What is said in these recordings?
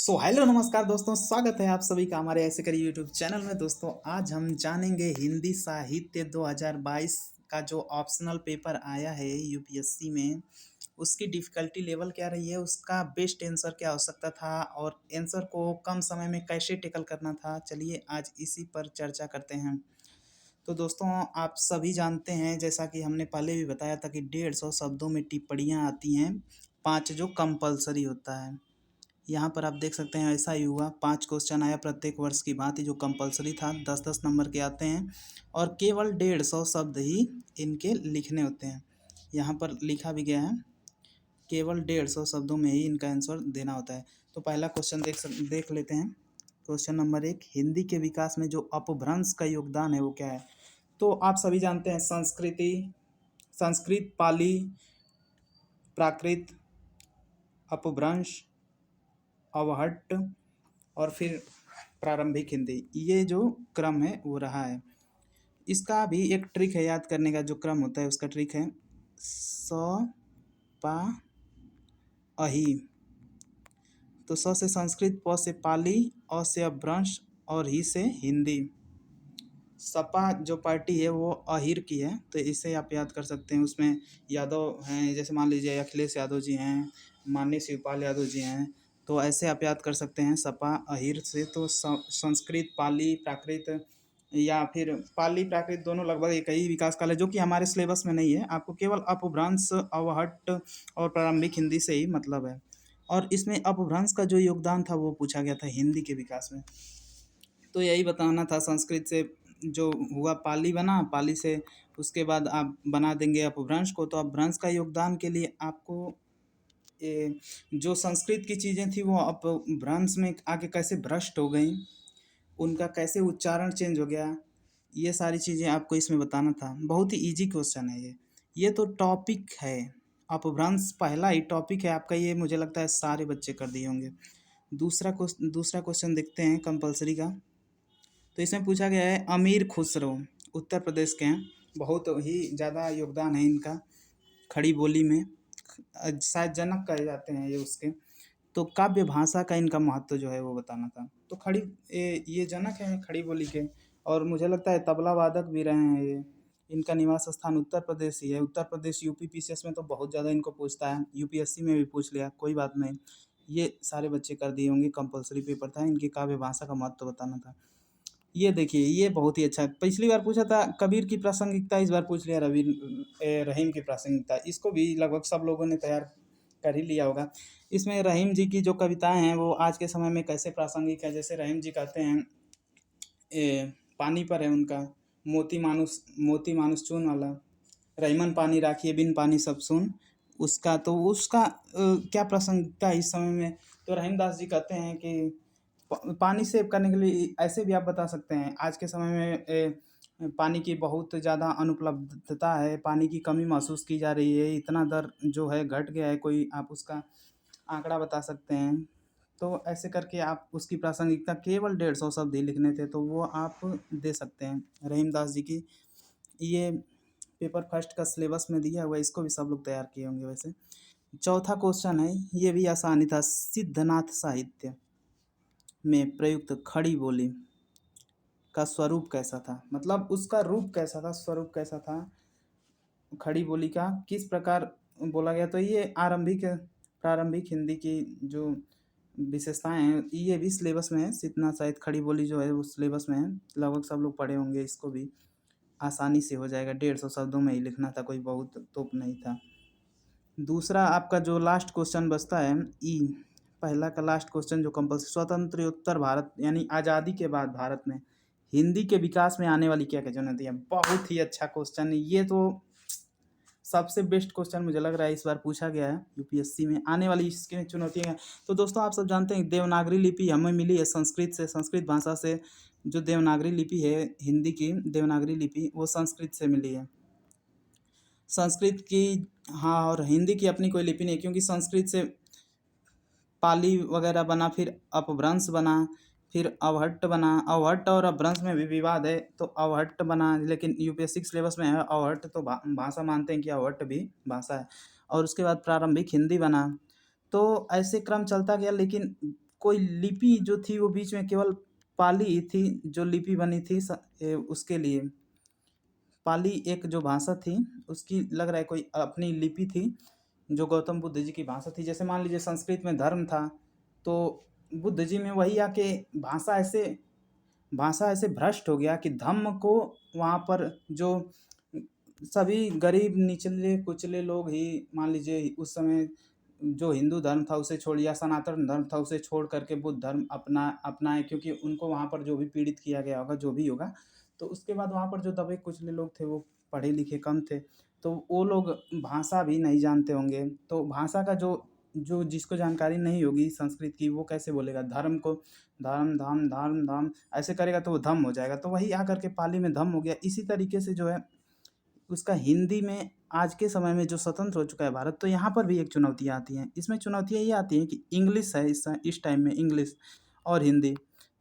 Hello नमस्कार दोस्तों, स्वागत है आप सभी का हमारे ऐसे करिए यूट्यूब चैनल में। दोस्तों आज हम जानेंगे हिंदी साहित्य 2022 का जो ऑप्शनल पेपर आया है यूपीएससी में, उसकी डिफ़िकल्टी लेवल क्या रही है, उसका बेस्ट आंसर क्या हो सकता था और आंसर को कम समय में कैसे टैकल करना था। चलिए आज इसी पर चर्चा करते हैं। तो दोस्तों आप सभी जानते हैं, जैसा कि हमने पहले भी बताया था कि 150 शब्दों में टिप्पणियाँ आती हैं, 5 जो कंपल्सरी होता है। यहाँ पर आप देख सकते हैं ऐसा ही हुआ, 5 क्वेश्चन आया प्रत्येक वर्ष की भांति जो कंपल्सरी था, 10-10 नंबर के आते हैं और केवल 150 शब्द ही इनके लिखने होते हैं। यहाँ पर लिखा भी गया है, केवल 150 शब्दों में ही इनका आंसर देना होता है। तो पहला क्वेश्चन देख लेते हैं। क्वेश्चन नंबर 1, हिंदी के विकास में जो अपभ्रंश का योगदान है वो क्या है? तो आप सभी जानते हैं संस्कृत, पाली, प्राकृत, अपभ्रंश, अवहट्ट और फिर प्रारंभिक हिंदी, ये जो क्रम है वो रहा है। इसका भी एक ट्रिक है याद करने का, जो क्रम होता है उसका ट्रिक है स पा अही। तो स से संस्कृत, प से पाली, अ से अपभ्रंश और ही से हिंदी। सपा जो पार्टी है वो अहिर की है, तो इसे आप याद कर सकते हैं। उसमें यादव हैं, जैसे मान लीजिए अखिलेश यादव जी हैं, माननीय शिवपाल यादव जी हैं, तो ऐसे आप याद कर सकते हैं सपा अहिर से। तो संस्कृत, पाली, प्राकृत या फिर पाली प्राकृत दोनों लगभग एक ही विकास काल है, जो कि हमारे सिलेबस में नहीं है। आपको केवल अपभ्रंश, अवहट्ट और प्रारंभिक हिंदी से ही मतलब है। और इसमें अपभ्रंश का जो योगदान था वो पूछा गया था हिंदी के विकास में, तो यही बताना था। संस्कृत से जो हुआ पाली बना, पाली से उसके बाद आप बना देंगे अपभ्रंश को। तो अपभ्रंश का योगदान के लिए आपको जो संस्कृत की चीज़ें थी वो अपभ्रंश में आके कैसे भ्रष्ट हो गई, उनका कैसे उच्चारण चेंज हो गया, ये सारी चीज़ें आपको इसमें बताना था। बहुत ही इजी क्वेश्चन है ये तो टॉपिक है। अपभ्रंश पहला ही टॉपिक है आपका, ये मुझे लगता है सारे बच्चे कर दिए होंगे। दूसरा क्वेश्चन देखते हैं कंपलसरी का। तो इसमें पूछा गया है अमीर खुसरो उत्तर प्रदेश के हैं, बहुत ही ज़्यादा योगदान है इनका खड़ी बोली में, शायद जनक कहे जाते हैं ये उसके। तो काव्य भाषा का इनका महत्व जो है वो बताना था। तो ये जनक हैं खड़ी बोली के, और मुझे लगता है तबला वादक भी रहे हैं ये। इनका निवास स्थान उत्तर प्रदेश ही है। उत्तर प्रदेश यूपी पीसीएस में तो बहुत ज़्यादा इनको पूछता है, यूपीएससी में भी पूछ लिया, कोई बात नहीं। ये सारे बच्चे कर दिए होंगे, कंपलसरी पेपर था। इनकी काव्य भाषा का महत्व बताना था। ये देखिए, ये बहुत ही अच्छा है। पिछली बार पूछा था कबीर की प्रासंगिकता, इस बार पूछ लिया रहीम की प्रासंगिकता। इसको भी लगभग सब लोगों ने तैयार कर ही लिया होगा। इसमें रहीम जी की जो कविताएं हैं वो आज के समय में कैसे प्रासंगिक है। जैसे रहीम जी कहते हैं, पानी पर है उनका, मोती मानुस चून वाला, रहीमन पानी राखिए बिन पानी सब सुन, उसका क्या प्रासंगिकता है इस समय में। तो रहीमदास जी कहते हैं कि पानी सेव करने के लिए ऐसे भी आप बता सकते हैं। आज के समय में पानी की बहुत ज़्यादा अनुपलब्धता है, पानी की कमी महसूस की जा रही है, इतना दर जो है घट गया है, कोई आप उसका आंकड़ा बता सकते हैं। तो ऐसे करके आप उसकी प्रासंगिकता, केवल 150 शब्द ही लिखने थे, तो वो आप दे सकते हैं। रहीमदास जी की ये पेपर फर्स्ट का सिलेबस में दिया हुआ है, इसको भी सब लोग तैयार किए होंगे वैसे। चौथा क्वेश्चन है, ये भी आसानी था। सिद्धनाथ साहित्य में प्रयुक्त खड़ी बोली का स्वरूप कैसा था, मतलब उसका रूप कैसा था, स्वरूप कैसा था खड़ी बोली का, किस प्रकार बोला गया। तो ये प्रारंभिक हिंदी की जो विशेषताएं हैं ये भी सिलेबस में है। सिद्धनाथ साहित्य खड़ी बोली जो है वो सिलेबस में है, लगभग सब लोग पढ़े होंगे। इसको भी आसानी से हो जाएगा, 150 शब्दों में ही लिखना था, कोई बहुत तोप नहीं था। दूसरा आपका जो लास्ट क्वेश्चन बचता है ई, पहला का लास्ट क्वेश्चन जो कंपल्सरी, स्वतंत्रोत्तर भारत यानी आज़ादी के बाद भारत में हिंदी के विकास में आने वाली क्या क्या चुनौतियाँ। बहुत ही अच्छा क्वेश्चन है ये, तो सबसे बेस्ट क्वेश्चन मुझे लग रहा है इस बार पूछा गया है यूपीएससी में। आने वाली इसकी चुनौतियाँ, तो दोस्तों आप सब जानते हैं देवनागरी लिपि हमें मिली है संस्कृत से, संस्कृत भाषा से। जो देवनागरी लिपि है हिंदी की, देवनागरी लिपि वो संस्कृत से मिली है। संस्कृत की, हाँ, और हिंदी की अपनी कोई लिपि नहीं, क्योंकि संस्कृत से पाली वगैरह बना, फिर अपभ्रंश बना, फिर अवहट्ट बना। अवहट्ट और अपभ्रंश में भी विवाद है, तो अवहट्ट बना, लेकिन यूपीएससी सिलेबस में है अवहट्ट, तो भाषा मानते हैं कि अवहट्ट भी भाषा है। और उसके बाद प्रारंभिक हिंदी बना। तो ऐसे क्रम चलता गया, लेकिन कोई लिपि जो थी वो बीच में केवल पाली ही थी जो लिपि बनी थी उसके लिए। पाली एक जो भाषा थी उसकी लग रहा है कोई अपनी लिपि थी जो गौतम बुद्ध जी की भाषा थी। जैसे मान लीजिए संस्कृत में धर्म था तो बुद्ध जी में वही आके भाषा ऐसे भ्रष्ट हो गया कि धम्म को वहाँ पर जो सभी गरीब निचले कुचले लोग ही मान लीजिए उस समय जो हिंदू धर्म था उसे छोड़ या सनातन धर्म था उसे छोड़ करके बुद्ध धर्म अपनाए, क्योंकि उनको वहाँ पर जो भी पीड़ित किया गया होगा जो भी होगा, तो उसके बाद वहाँ पर जो दबे कुचले लोग थे वो पढ़े लिखे कम थे, तो वो लोग भाषा भी नहीं जानते होंगे। तो भाषा का जो जो जिसको जानकारी नहीं होगी संस्कृत की वो कैसे बोलेगा धर्म को, धर्म धाम धर्म धाम ऐसे करेगा तो वो धम हो जाएगा, तो वही आकर के पाली में धम हो गया। इसी तरीके से जो है उसका हिंदी में आज के समय में जो स्वतंत्र हो चुका है भारत, तो यहाँ पर भी एक चुनौतियाँ आती हैं। इसमें चुनौतियाँ ये आती हैं कि इंग्लिश है इस टाइम में, इंग्लिश और हिंदी,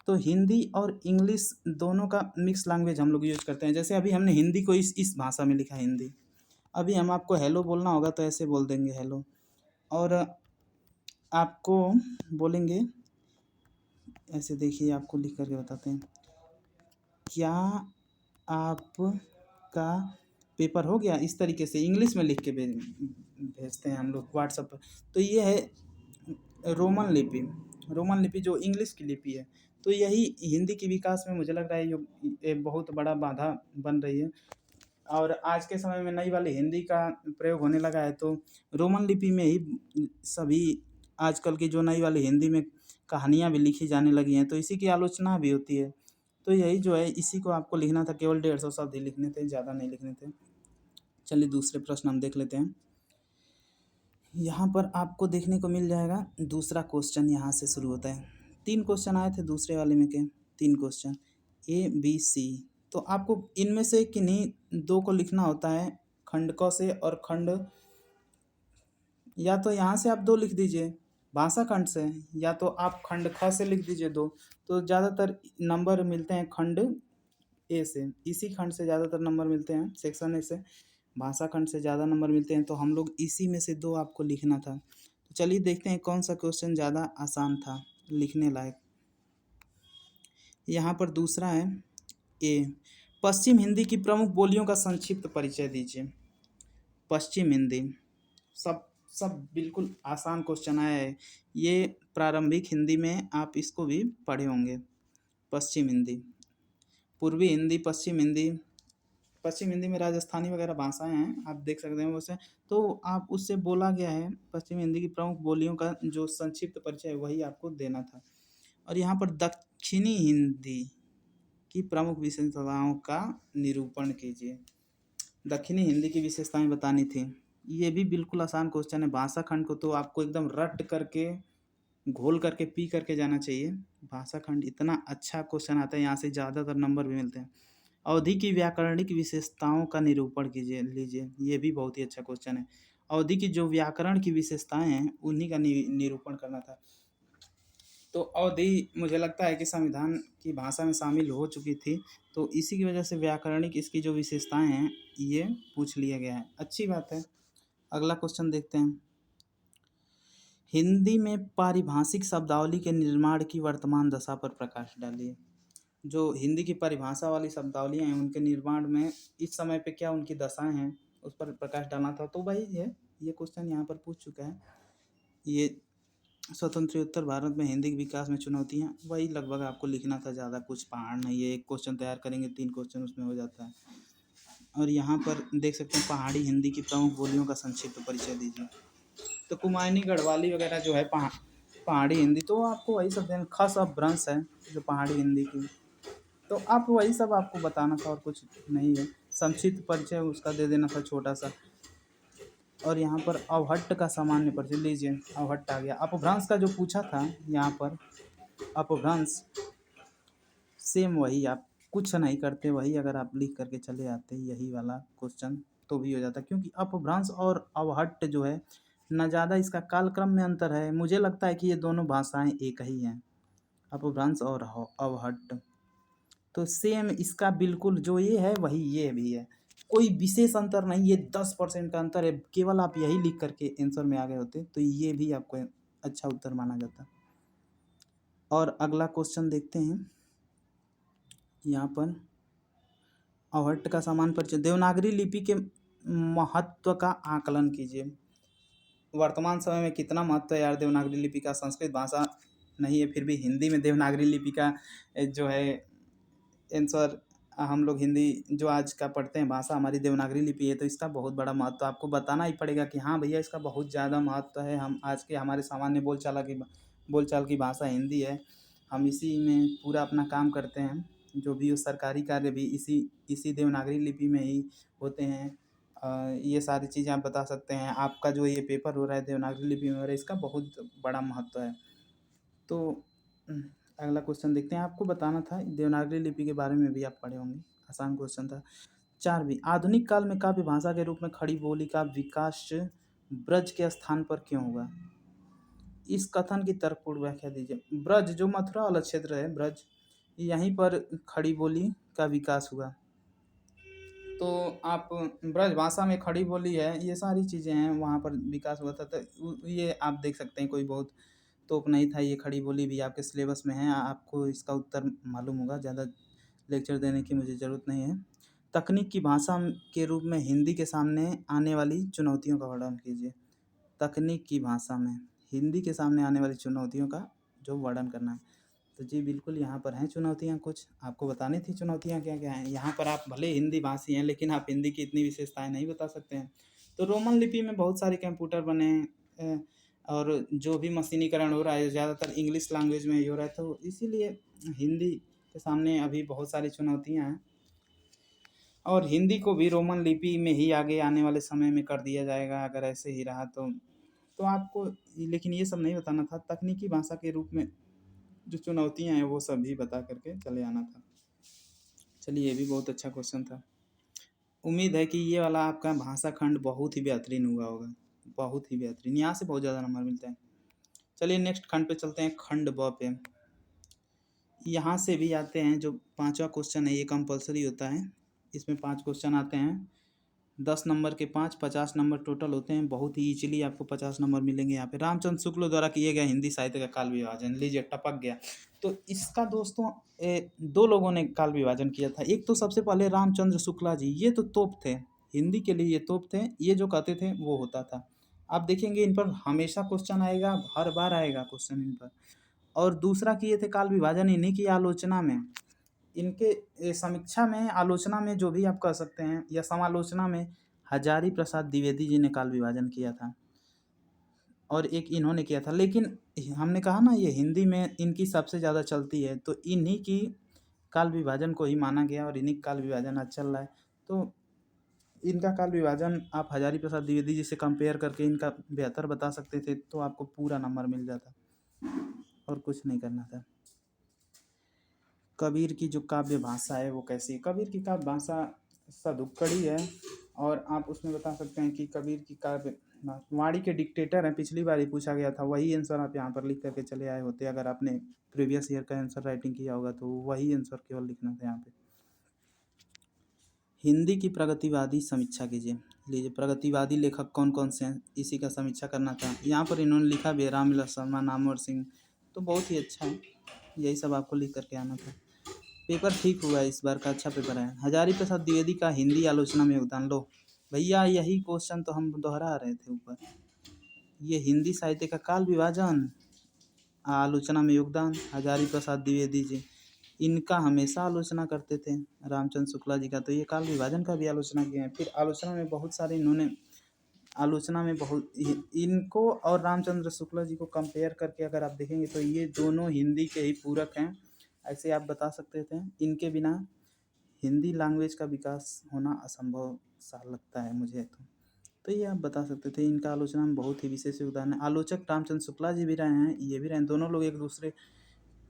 तो हिंदी और इंग्लिश दोनों का मिक्स लैंग्वेज हम लोग यूज करते हैं। जैसे अभी हमने हिंदी को इस भाषा में लिखा हिंदी, अभी हम आपको हेलो बोलना होगा तो ऐसे बोल देंगे हेलो, और आपको बोलेंगे ऐसे, देखिए आपको लिख करके बताते हैं, क्या आपका पेपर हो गया, इस तरीके से इंग्लिश में लिख के भेजते हैं हम लोग व्हाट्सएप पर। तो ये है रोमन लिपि, रोमन लिपि जो इंग्लिश की लिपि है। तो यही हिंदी के विकास में मुझे लग रहा है ये बहुत बड़ा बाधा बन रही है। और आज के समय में नई वाली हिंदी का प्रयोग होने लगा है, तो रोमन लिपि में ही सभी आजकल की जो नई वाली हिंदी में कहानियाँ भी लिखी जाने लगी हैं, तो इसी की आलोचना भी होती है। तो यही जो है इसी को आपको लिखना था, केवल 150 शब्द ही लिखने थे, ज़्यादा नहीं लिखने थे। चलिए दूसरे प्रश्न हम देख लेते हैं। यहाँ पर आपको देखने को मिल जाएगा दूसरा क्वेश्चन, यहाँ से शुरू होता है। 3 क्वेश्चन आए थे दूसरे वाले में के, 3 क्वेश्चन ABC, तो आपको इनमें से किन्हीं 2 को लिखना होता है, खंड क से और खंड, या तो यहाँ से आप 2 लिख दीजिए भाषा खंड से, या तो आप खंड ख से लिख दीजिए 2। तो ज़्यादातर नंबर मिलते हैं खंड ए से, इसी खंड से ज़्यादातर नंबर मिलते हैं, सेक्शन ए से भाषा खंड से ज़्यादा नंबर मिलते हैं, तो हम लोग इसी में से 2 आपको लिखना था। तो चलिए देखते हैं कौन सा क्वेश्चन ज़्यादा आसान था लिखने लायक। यहाँ पर दूसरा है ए, पश्चिम हिंदी की प्रमुख बोलियों का संक्षिप्त परिचय दीजिए। पश्चिम हिंदी, सब सब बिल्कुल आसान क्वेश्चन आया है, ये प्रारंभिक हिंदी में आप इसको भी पढ़े होंगे। पश्चिम हिंदी, पूर्वी हिंदी, पश्चिम हिंदी, पश्चिम हिंदी में राजस्थानी वगैरह भाषाएं हैं, आप देख सकते हैं उसे, तो आप उससे बोला गया है पश्चिम हिंदी की प्रमुख बोलियों का जो संक्षिप्त परिचय है वही आपको देना था। और यहाँ पर दक्षिणी हिंदी की प्रमुख विशेषताओं का निरूपण कीजिए। दक्षिणी हिंदी की विशेषताएं बतानी थी, ये भी बिल्कुल आसान क्वेश्चन है। भाषा खंड को तो आपको एकदम रट करके घोल करके पी करके जाना चाहिए। भाषा खंड इतना अच्छा क्वेश्चन आता है, यहाँ से ज़्यादातर नंबर भी मिलते हैं। अवधि की व्याकरणिक विशेषताओं का निरूपण लीजिए, ये भी बहुत ही अच्छा क्वेश्चन है। अवधि की जो व्याकरण की विशेषताएं हैं उन्हीं का निरूपण करना था। तो अवधि मुझे लगता है कि संविधान की भाषा में शामिल हो चुकी थी, तो इसी की वजह से व्याकरणिक इसकी जो विशेषताएं हैं ये पूछ लिया गया है, अच्छी बात है। अगला क्वेश्चन देखते हैं। हिंदी में पारिभाषिक शब्दावली के निर्माण की वर्तमान दशा पर प्रकाश डालिए। जो हिंदी की परिभाषा वाली शब्दावलियाँ हैं उनके निर्माण में इस समय पे क्या उनकी दशाएं हैं उस पर प्रकाश डालना था। तो वही है, ये क्वेश्चन यहाँ पर पूछ चुका है। ये स्वतंत्र उत्तर भारत में हिंदी के विकास में चुनौतियाँ, वही लगभग आपको लिखना था, ज़्यादा कुछ पहाड़ नहीं है। एक क्वेश्चन तैयार करेंगे 3 क्वेश्चन उसमें हो जाता है। और यहाँ पर देख सकते हैं पहाड़ी हिंदी की प्रमुख बोलियों का संक्षिप्त परिचय दीजिए। तो कुमायूनी गढ़वाली वगैरह जो है पहाड़ी हिंदी, तो आपको वही सब देना, खास अपभ्रंश है जो पहाड़ी हिंदी की, तो आप वही सब आपको बताना था और कुछ नहीं है। संक्षिप्त परिचय उसका दे देना था छोटा सा। और यहाँ पर अवहट्ट का सामान्य परिचय लीजिए, अवहट्ट आ गया। अपभ्रंश का जो पूछा था यहाँ पर, अपभ्रंश सेम वही, आप कुछ नहीं करते, वही अगर आप लिख करके चले आते यही वाला क्वेश्चन तो भी हो जाता, क्योंकि अपभ्रंश और अवहट्ट जो है न ज़्यादा इसका कालक्रम में अंतर है। मुझे लगता है कि ये दोनों भाषाएं एक ही हैं, अपभ्रंश और अवहट्ट, तो सेम इसका बिल्कुल जो ये है वही ये भी है, कोई विशेष अंतर नहीं, ये 10% का अंतर है। केवल आप यही लिख करके आंसर में आ गए होते तो ये भी आपको अच्छा उत्तर माना जाता। और अगला क्वेश्चन देखते हैं यहाँ पर। अवहट्ट का सामान्य परिचय। देवनागरी लिपि के महत्व का आकलन कीजिए। वर्तमान समय में कितना महत्व है यार देवनागरी लिपि का। संस्कृत भाषा नहीं है, फिर भी हिंदी में देवनागरी लिपि का जो है आंसर, हम लोग हिंदी जो आज का पढ़ते हैं भाषा हमारी देवनागरी लिपि है, तो इसका बहुत बड़ा महत्व आपको बताना ही पड़ेगा कि हाँ भैया इसका बहुत ज़्यादा महत्व है। हम आज के हमारे सामान्य बोलचाल की भाषा हिंदी है, हम इसी में पूरा अपना काम करते हैं। जो भी सरकारी कार्य भी इसी देवनागरी लिपि में ही होते हैं। ये सारी चीज़ें आप बता सकते हैं। आपका जो ये पेपर हो रहा है देवनागरी लिपि में हो रहा है, इसका बहुत बड़ा महत्व है। तो अगला क्वेश्चन देखते हैं। आपको बताना था देवनागरी लिपि के बारे में भी आप पढ़े होंगे, आसान क्वेश्चन था। 4वीं, आधुनिक काल में काव्य भाषा के रूप में खड़ी बोली का विकास ब्रज के स्थान पर क्यों हुआ? इस कथन की तर्कपूर्ण व्याख्या दीजिए। ब्रज जो मथुरा वाला क्षेत्र है, ब्रज, यहीं पर खड़ी बोली का विकास हुआ। तो आप ब्रज भाषा में खड़ी बोली है, ये सारी चीज़ें हैं, वहाँ पर विकास हुआ था। तो ये आप देख सकते हैं, कोई बहुत तोप नहीं था। ये खड़ी बोली भी आपके सिलेबस में है, आपको इसका उत्तर मालूम होगा। ज़्यादा लेक्चर देने की मुझे ज़रूरत नहीं है। तकनीक की भाषा के रूप में हिंदी के सामने आने वाली चुनौतियों का वर्णन कीजिए। तकनीक की भाषा में हिंदी के सामने आने वाली चुनौतियों का जो वर्णन करना है। तो जी बिल्कुल, यहाँ पर हैं चुनौतियाँ, कुछ आपको बतानी थी चुनौतियाँ क्या क्या हैं। यहाँ पर आप भले हिंदी भाषी हैं, लेकिन आप हिंदी की इतनी विशेषताएं नहीं बता सकते हैं। तो रोमन लिपि में बहुत सारे कंप्यूटर बने हैं, और जो भी मशीनीकरण हो रहा है ज़्यादातर इंग्लिश लैंग्वेज में ही हो रहा है। तो इसीलिए हिंदी के सामने अभी बहुत सारी चुनौतियाँ हैं, और हिंदी को भी रोमन लिपि में ही आगे आने वाले समय में कर दिया जाएगा अगर ऐसे ही रहा तो आपको, लेकिन ये सब नहीं बताना था। तकनीकी भाषा के रूप में जो चुनौतियां हैं वो सब भी बता करके चले आना था। चलिए, ये भी बहुत अच्छा क्वेश्चन था। उम्मीद है कि ये वाला आपका भाषा खंड बहुत ही बेहतरीन हुआ होगा, बहुत ही बेहतरीन। यहाँ से बहुत ज़्यादा नंबर मिलते हैं। चलिए नेक्स्ट खंड पे चलते हैं, खंड ब पे। यहाँ से भी आते हैं। जो 5वां क्वेश्चन है ये कंपलसरी होता है। इसमें 5 क्वेश्चन आते हैं, 10 नंबर के 5, 50 नंबर टोटल होते हैं। बहुत ही ईजिली आपको 50 नंबर मिलेंगे यहाँ पे। रामचंद्र शुक्ल द्वारा किए गए हिंदी साहित्य का काल विभाजन। लीजिए, टपक गया। तो इसका दोस्तों 2 लोगों ने काल विभाजन किया था। एक तो सबसे पहले रामचंद्र शुक्ला जी, ये तो तोप थे, हिंदी के लिए ये तोप थे। ये जो कहते थे वो होता था। आप देखेंगे इन पर हमेशा क्वेश्चन आएगा, हर बार आएगा क्वेश्चन इन पर। और दूसरा किए थे काल विभाजन इन्हीं की आलोचना में, इनके समीक्षा में, आलोचना में, जो भी आप कह सकते हैं, या समालोचना में हजारी प्रसाद द्विवेदी जी ने काल विभाजन किया था, और एक इन्होंने किया था। लेकिन हमने कहा ना ये हिंदी में इनकी सबसे ज़्यादा चलती है, तो इन्हीं की काल विभाजन को ही माना गया, और इन्हीं काल विभाजन आज चल रहा है। तो इनका काल विभाजन आप हजारी प्रसाद द्विवेदी जी से कंपेयर करके इनका बेहतर बता सकते थे, तो आपको पूरा नंबर मिल जाता, और कुछ नहीं करना था। कबीर की जो काव्य भाषा है वो कैसी है? कबीर की काव्य भाषा सदुक्कड़ी है, और आप उसमें बता सकते हैं कि कबीर की काव्य वाणी के डिक्टेटर हैं। पिछली बार ही पूछा गया था, वही आंसर आप यहाँ पर लिख करके चले आए होते। अगर आपने प्रीवियस ईयर का आंसर राइटिंग किया होगा तो वही आंसर केवल लिखना था यहाँ पे। हिंदी की प्रगतिवादी समीक्षा कीजिए। लीजिए, प्रगतिवादी लेखक कौन कौन से हैं, इसी का समीक्षा करना था। यहाँ पर इन्होंने लिखा भी है, रामविलास शर्मा, नामवर सिंह, तो बहुत ही अच्छा है। यही सब आपको लिख करके आना था। पेपर ठीक हुआ है इस बार का, अच्छा पेपर है। हजारी प्रसाद द्विवेदी का हिंदी आलोचना में योगदान। लो भैया, यही क्वेश्चन तो हम दोहरा रहे थे ऊपर। ये हिंदी साहित्य का काल विभाजन, आलोचना में योगदान, हजारी प्रसाद द्विवेदी जी, इनका हमेशा आलोचना करते थे। रामचंद्र शुक्ला जी का तो ये काल विभाजन का भी आलोचना किए हैं। फिर आलोचना में बहुत सारे इन्होंने, आलोचना में बहुत, इनको और रामचंद्र शुक्ला जी को कंपेयर करके अगर आप देखेंगे तो ये दोनों हिंदी के ही पूरक हैं, ऐसे आप बता सकते थे। इनके बिना हिंदी लैंग्वेज का विकास होना असंभव सा लगता है मुझे तो ये आप बता सकते थे। इनका आलोचना में बहुत ही विशेष योगदान है। आलोचक रामचंद्र शुक्ला जी भी रहे हैं, ये भी रहे हैं। दोनों लोग एक दूसरे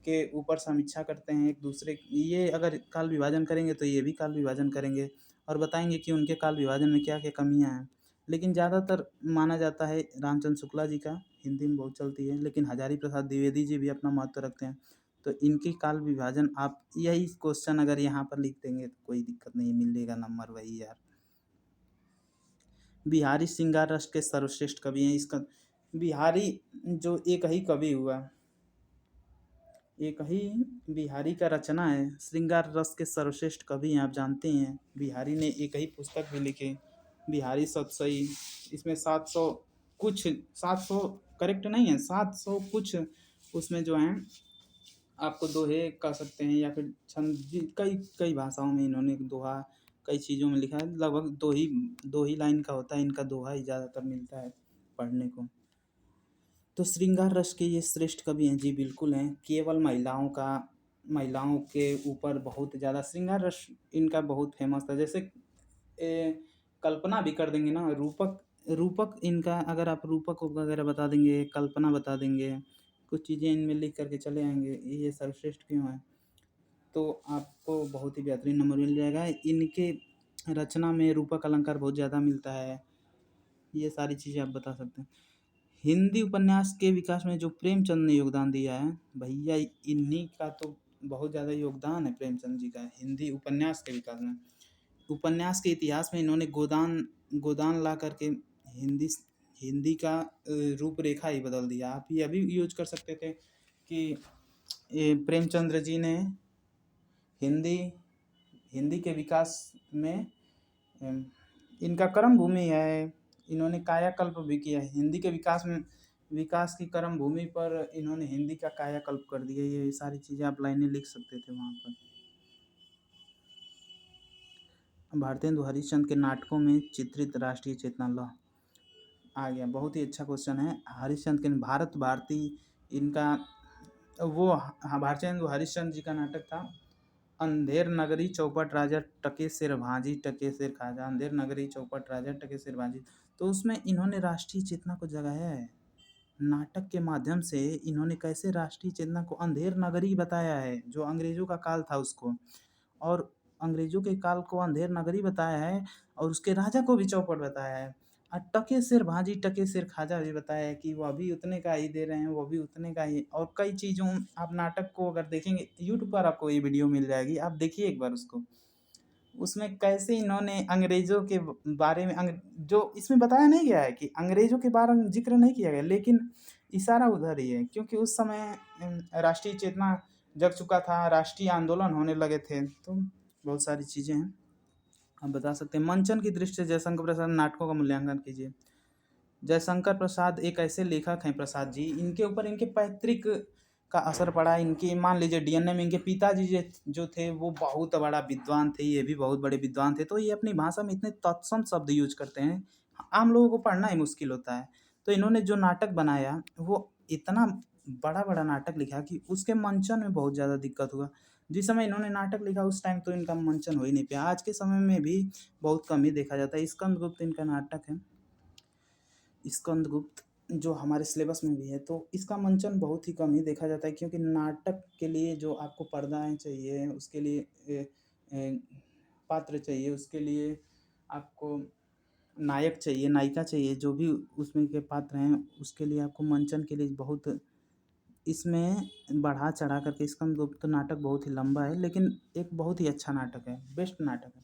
के ऊपर समीक्षा करते हैं, एक दूसरे, ये अगर काल विभाजन करेंगे तो ये भी काल विभाजन करेंगे, और बताएंगे कि उनके काल विभाजन में क्या क्या कमियां हैं। लेकिन ज़्यादातर माना जाता है रामचंद्र शुक्ला जी का, हिंदी में बहुत चलती है। लेकिन हजारी प्रसाद द्विवेदी जी भी अपना महत्व रखते हैं। तो इनकी काल विभाजन, आप यही क्वेश्चन अगर यहाँ पर लिख देंगे तो कोई दिक्कत नहीं, मिलेगा नंबर वही यार। बिहारी श्रृंगार रस के सर्वश्रेष्ठ कवि हैं। इसका बिहारी जो एक ही कवि हुआ, एक ही बिहारी का रचना है, श्रृंगार रस के सर्वश्रेष्ठ कवि हैं, आप जानते हैं बिहारी ने एक ही पुस्तक भी लिखे, बिहारी सतसई। इसमें 700 कुछ, 700 करेक्ट नहीं है, 700 कुछ उसमें जो हैं आपको दोहे कह सकते हैं या फिर छंद कई कई भाषाओं में इन्होंने दोहा कई चीज़ों में लिखा है। लगभग दो ही लाइन का होता है इनका दोहा ही ज़्यादातर मिलता है पढ़ने को। तो श्रृंगार रस के ये श्रेष्ठ कवि हैं जी, बिल्कुल हैं। केवल महिलाओं के ऊपर बहुत ज़्यादा श्रृंगार रस इनका बहुत फेमस था। जैसे कल्पना भी कर देंगे ना, रूपक रूपक इनका अगर आप रूपक वगैरह बता देंगे, कल्पना बता देंगे, कुछ चीज़ें इनमें लिख करके चले आएंगे ये सर्वश्रेष्ठ क्यों है, तो आपको बहुत ही बेहतरीन नंबर मिल जाएगा। इनके रचना में रूपक अलंकार बहुत ज़्यादा मिलता है, ये सारी चीज़ें आप बता सकते हैं। हिंदी उपन्यास के विकास में जो प्रेमचंद ने योगदान दिया है, भैया इन्हीं का तो बहुत ज़्यादा योगदान है प्रेमचंद जी का हिंदी उपन्यास के विकास में। उपन्यास के इतिहास में इन्होंने गोदान गोदान ला करके हिंदी हिंदी का रूपरेखा ही बदल दिया। आप ये अभी यूज कर सकते थे कि प्रेमचंद्र जी ने हिंदी हिंदी के विकास में इनका कर्म भूमि है, इन्होंने कायाकल्प भी किया है हिंदी के विकास की कर्म भूमि पर इन्होंने हिंदी का कायाकल्प कर दिया। ये सारी चीज़ें आप लाइनें लिख सकते थे वहाँ पर। भारतेंदु हरिश्चंद्र के नाटकों में चित्रित राष्ट्रीय चेतना लौह आ गया, बहुत ही अच्छा क्वेश्चन है। हरिश्चंद्र के भारत भारती इनका वो भारतेंदु हरिश्चंद्र जी का नाटक था अंधेर नगरी चौपट राजा टके सिर भांजी टके सिर खाजा, अंधेर नगरी चौपट राजा टके सिर भांजी। तो उसमें इन्होंने राष्ट्रीय चेतना को जगाया है, नाटक के माध्यम से इन्होंने कैसे राष्ट्रीय चेतना को, अंधेर नगरी बताया है जो अंग्रेजों का काल था उसको, और अंग्रेजों के काल को अंधेर नगरी बताया है, और उसके राजा को भी चौपट बताया है। और टके सिर भांजी टके सिर खाजा भी बताया है कि वह भी उतने का ही दे रहे हैं, वो भी उतने का ही। और कई चीज़ों आप नाटक को अगर देखेंगे यूट्यूब पर आपको ये वीडियो मिल जाएगी, आप देखिए एक बार उसको। उसमें कैसे इन्होंने अंग्रेजों के बारे में जो इसमें बताया नहीं गया है कि अंग्रेजों के बारे में जिक्र नहीं किया गया, लेकिन इशारा उधर ही है क्योंकि उस समय राष्ट्रीय चेतना जग चुका था, राष्ट्रीय आंदोलन होने लगे थे। तो बहुत सारी चीज़ें हैं आप बता सकते हैं। मंचन की दृष्टि से जयशंकर प्रसाद नाटकों का मूल्यांकन कीजिए। जयशंकर प्रसाद एक ऐसे लेखक हैं प्रसाद जी, इनके ऊपर इनके पैतृक का असर पड़ा। इनकी मान लीजिए डीएनए में इनके पिताजी जो थे वो बहुत बड़ा विद्वान थे, ये भी बहुत बड़े विद्वान थे, तो ये अपनी भाषा में इतने तत्सम शब्द यूज करते हैं, आम लोगों को पढ़ना ही मुश्किल होता है। तो इन्होंने जो नाटक बनाया वो इतना बड़ा बड़ा नाटक लिखा कि उसके मंचन में बहुत ज़्यादा दिक्कत हुआ। जिस समय इन्होंने नाटक लिखा उस टाइम तो इनका मंचन हो ही नहीं पाया, आज के समय में भी बहुत कम ही देखा जाता है। स्कंदगुप्त इनका नाटक है, स्कंदगुप्त जो हमारे सिलेबस में भी है, तो इसका मंचन बहुत ही कम ही देखा जाता है क्योंकि नाटक के लिए जो आपको पर्दाएं चाहिए, उसके लिए पात्र चाहिए, उसके लिए आपको नायक चाहिए, नायिका चाहिए, जो भी उसमें के पात्र हैं उसके लिए आपको मंचन के लिए बहुत इसमें बढ़ा चढ़ा करके। स्कंदगुप्त नाटक बहुत ही लंबा है लेकिन एक बहुत ही अच्छा नाटक है, बेस्ट नाटक है,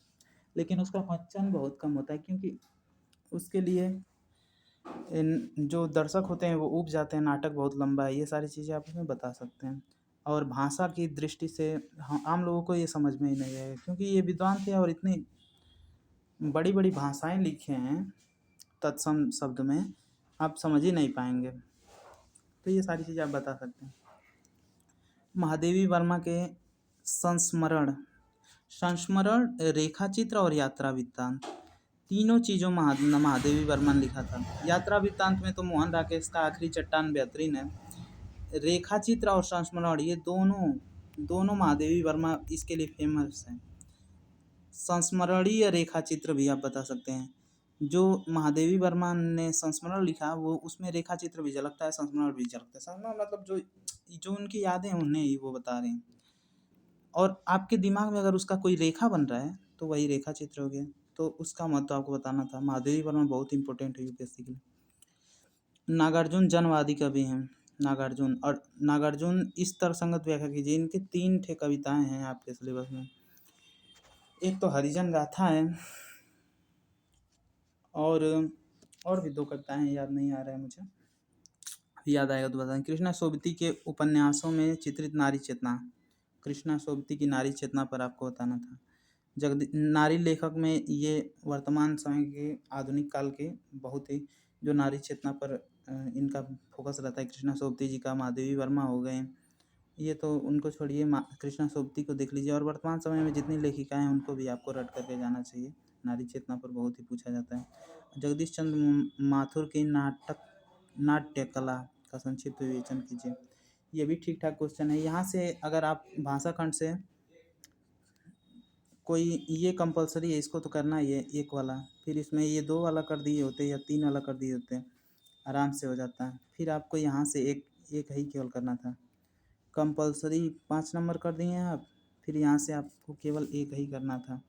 लेकिन उसका मंचन बहुत कम होता है क्योंकि उसके लिए जो दर्शक होते हैं वो ऊब जाते हैं, नाटक बहुत लंबा है। ये सारी चीज़ें आप उसमें बता सकते हैं। और भाषा की दृष्टि से आम लोगों को ये समझ में ही नहीं आएगा क्योंकि ये विद्वान थे और इतनी बड़ी बड़ी भाषाएं लिखे हैं तत्सम शब्द में, आप समझ ही नहीं पाएंगे। तो ये सारी चीज़ें आप बता सकते हैं। महादेवी वर्मा के संस्मरण संस्मरण रेखा चित्र और यात्रा वृत्तांत, तीनों चीज़ों महादेवी वर्मा ने लिखा था। यात्रा वृत्तांत में तो मोहन राकेश का आखिरी चट्टान बेहतरीन है। रेखा चित्र और संस्मरण ये दोनों महादेवी वर्मा इसके लिए फेमस हैं। संस्मरणीय रेखा चित्र भी आप बता सकते हैं। जो महादेवी वर्मा ने संस्मरण लिखा वो उसमें रेखा चित्र भी झलकता है, संस्मरण भी झलकता है। संस्मरण मतलब जो उनकी यादें उन्हें ही वो बता रहे हैं, और आपके दिमाग में अगर उसका कोई रेखा बन रहा है तो वही रेखा चित्र हो गया। तो उसका महत्व आपको बताना था। महादेवी वर्मा बहुत इंपॉर्टेंट है यूपीएससी के लिए। नागार्जुन जनवादी कवि हैं नागार्जुन, और नागार्जुन इस तर्कसंगत व्याख्या कीजिए। इनके 3 ठे कविताएं हैं आपके सिलेबस में, एक तो हरिजन गाथा है और भी 2 कविताएं याद नहीं आ रहा है मुझे। याद आएगा तो बताएं। कृष्णा सोबती के उपन्यासों में चित्रित नारी चेतना, कृष्णा सोबती की नारी चेतना पर आपको बताना था। जगदी नारी लेखक में ये वर्तमान समय के आधुनिक काल के बहुत ही जो नारी चेतना पर इनका फोकस रहता है। कृष्णा सोबती जी का, माधवी वर्मा हो गए, ये तो उनको छोड़िए, कृष्णा सोबती को देख लीजिए। और वर्तमान समय में जितनी लेखिकाएं हैं उनको भी आपको रट करके जाना चाहिए। नारी चेतना पर बहुत ही पूछा जाता है। जगदीश चंद्र माथुर की नाट्य कला का संक्षिप्त विवेचन कीजिए। ये भी ठीक ठाक क्वेश्चन है। यहाँ से अगर आप भाषा खंड से कोई, ये कंपलसरी है, इसको तो करना ही है एक वाला, फिर इसमें ये 2 वाला कर दिए होते या 3 वाला कर दिए होते, आराम से हो जाता है। फिर आपको यहाँ से एक एक ही केवल करना था। कंपलसरी 5 नंबर कर दिए हैं आप, फिर यहाँ से आपको केवल एक ही करना था।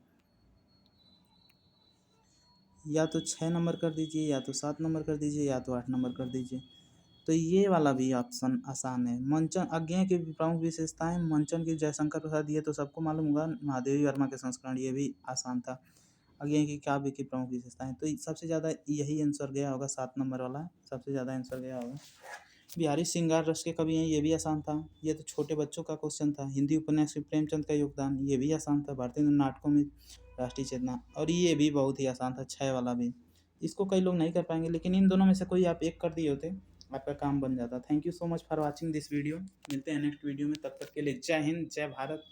या तो 6 नंबर कर दीजिए, या तो 7 नंबर कर दीजिए, या तो 8 नंबर कर दीजिए। तो ये वाला भी ऑप्शन आसान है। मंचन अज्ञेय की प्रमुख विशेषताएं, मंचन की जयशंकर प्रसाद, ये तो सबको मालूम होगा। महादेवी वर्मा के संस्करण, ये भी आसान था। अज्ञेय की काव्य की प्रमुख विशेषताएं, तो सबसे ज़्यादा यही आंसर गया होगा, 7 नंबर वाला सबसे ज़्यादा आंसर गया होगा। बिहारी श्रृंगार रस के कवि हैं, ये भी आसान था। ये तो छोटे बच्चों का क्वेश्चन था। हिंदी उपन्यास में प्रेमचंद का योगदान, ये भी आसान था। भारतीय नाटकों में राष्ट्रीय चेतना, और ये भी बहुत ही आसान था, 6 वाला भी। इसको कई लोग नहीं कर पाएंगे, लेकिन इन दोनों में से कोई आप एक कर दिए होते, आपका काम बन जाता। Thank you so much for watching this video. मिलते हैं नेक्स्ट वीडियो में, तब तक के लिए जय हिंद, जय भारत।